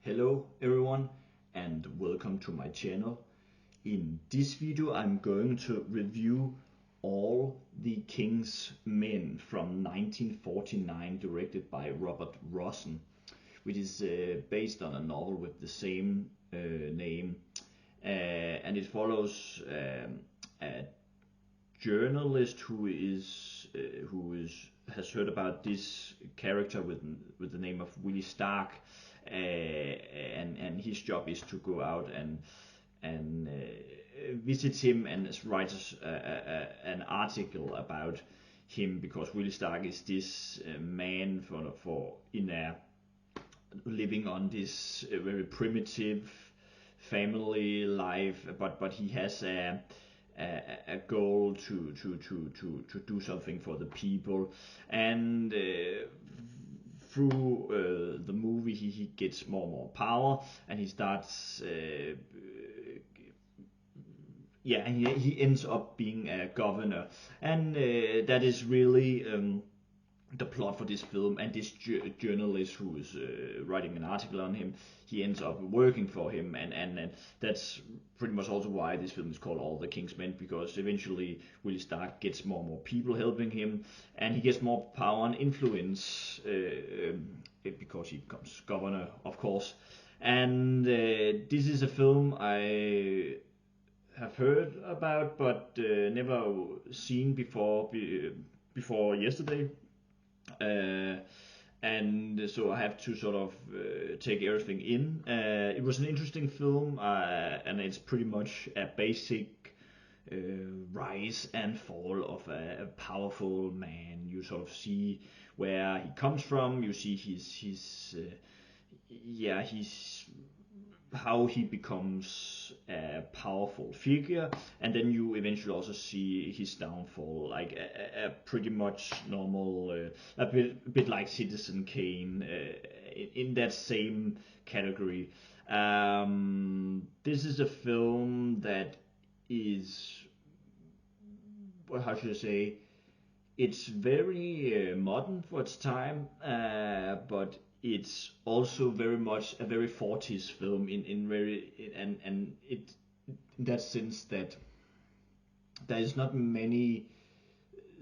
Hello everyone and welcome to my channel. In this video I'm going to review All the King's Men from 1949, directed by Robert Rossen, which is based on a novel with the same name, and it follows a journalist who has heard about this character with the name of Willie Stark, and his job is to go out and visit him and write an article about him, because Willie Stark is this man for in a living on this very primitive family life, but he has a goal to do something for the people, and through the movie he gets more and more power, and he starts and he ends up being a governor, and that is really the plot for this film. And this journalist who is writing an article on him, he ends up working for him, and that's pretty much also why this film is called All the King's Men, because eventually Willie Stark gets more and more people helping him, and he gets more power and influence because he becomes governor, of course. And this is a film I have heard about but never seen before yesterday. And so I have to sort of take everything in. It was an interesting film, and it's pretty much a basic rise and fall of a powerful man. You sort of see where he comes from. You see his how he becomes a powerful figure, and then you eventually also see his downfall, like a pretty much normal, a bit like Citizen Kane, in that same category. This is a film that is, well, how should I say, it's very modern for its time, but it's also very much a very 40s film and it, in that sense that there is not many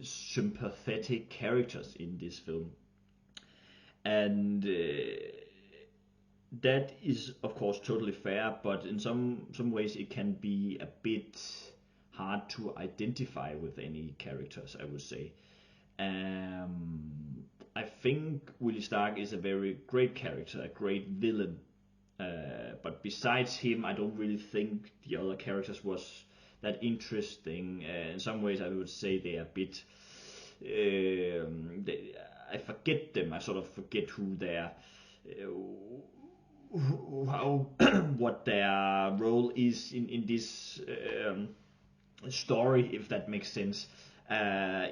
sympathetic characters in this film, and that is of course totally fair, but in some ways it can be a bit hard to identify with any characters, I would say. I think Willie Stark is a very great character, a great villain, but besides him I don't really think the other characters was that interesting. In some ways I would say they are a bit, I forget them, I sort of forget who their how what their role is in this story, if that makes sense.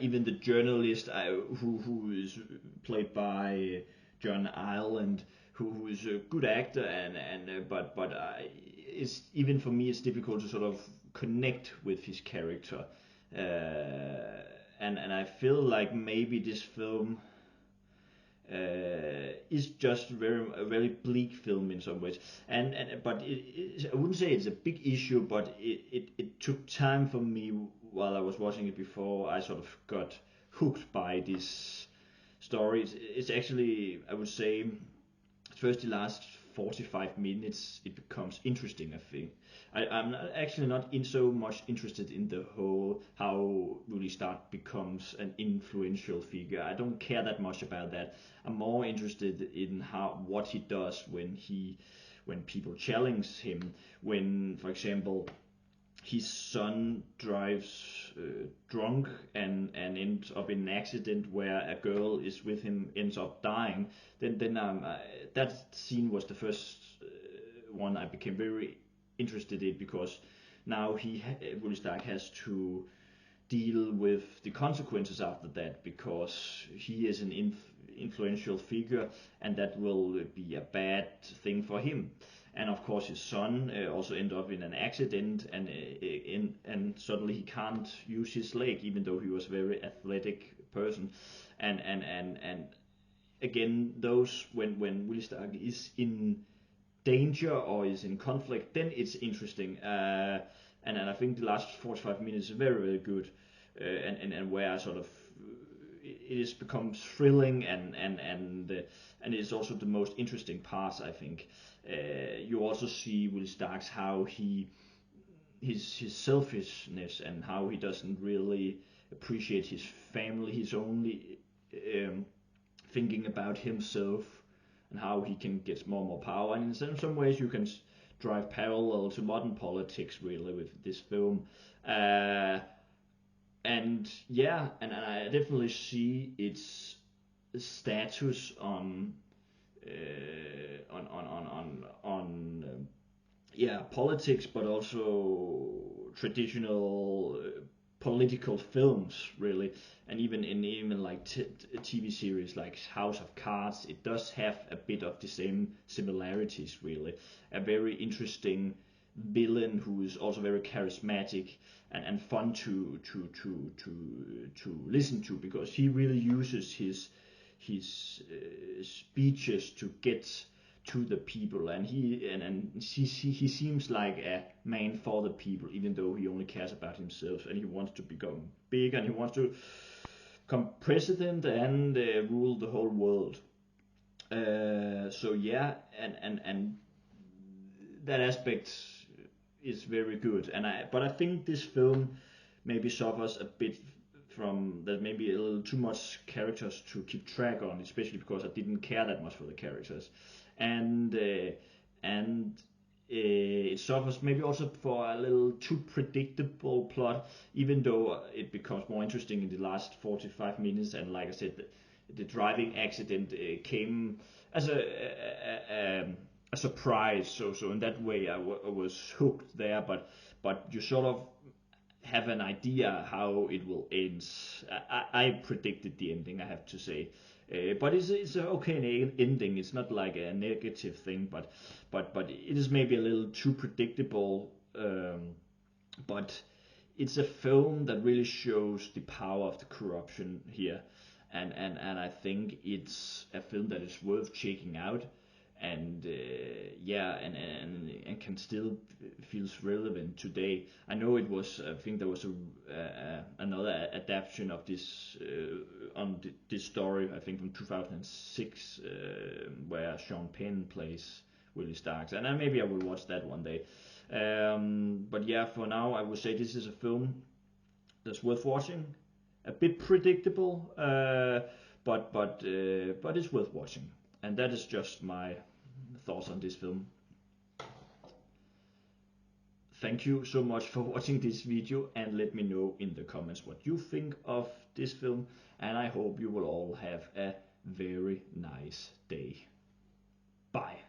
Even the journalist, who is played by John Ireland, who is a good actor, but it's, even for me it's difficult to sort of connect with his character, and I feel like maybe this film is just a very bleak film in some ways, and but I wouldn't say it's a big issue, but it took time for me while I was watching it before I sort of got hooked by this story. It's actually, I would say, first the last 45 minutes it becomes interesting, I think. I'm actually not so much interested in the whole how Willie Stark becomes an influential figure. I don't care that much about that. I'm more interested in what he does when people challenge him. When, for example, his son drives drunk and ends up in an accident where a girl is with him, ends up dying, then that scene was the first one I became very interested in, because now Willie Stark has to deal with the consequences after that, because he is an influential figure, and that will be a bad thing for him. And of course his son also ended up in an accident, and suddenly he can't use his leg, even though he was a very athletic person. And again, those when Willie Stark is in danger or is in conflict, then it's interesting. And I think the last 45 minutes is very, very good, and where I sort of it has become thrilling, and it's also the most interesting parts, I think. You also see Will Starks how his selfishness and how he doesn't really appreciate his family. He's only thinking about himself and how he can get more and more power. And in some ways you can drive parallel to modern politics really with this film. And yeah, and I definitely see its status on yeah, politics, but also traditional political films, really, and even like TV series like House of Cards, it does have a bit of the same similarities, really. A very interesting villain who is also very charismatic and fun to listen to, because he really uses his speeches to get to the people, and he seems like a man for the people, even though he only cares about himself, and he wants to become big, and he wants to become president and rule the whole world. So yeah, and that aspect is very good, but I think this film maybe suffers a bit from that, maybe a little too much characters to keep track on, especially because I didn't care that much for the characters, and it suffers maybe also for a little too predictable plot, even though it becomes more interesting in the last 45 minutes. And like I said, the driving accident came as a surprise. So in that way, I was hooked there. But you sort of have an idea how it will end. I predicted the ending, I have to say. But it's an okay ending. It's not like a negative thing, but it is maybe a little too predictable. But it's a film that really shows the power of the corruption here, and I think it's a film that is worth checking out, and yeah, and can still feels relevant today. I know it was. I think there was another adaptation of this this story. I think from 2006, where Sean Penn plays Willie Starks, and maybe I will watch that one day. But yeah, for now I would say this is a film that's worth watching. A bit predictable, but it's worth watching. And that is just my thoughts on this film. Thank you so much for watching this video, and let me know in the comments what you think of this film, and I hope you will all have a very nice day. Bye.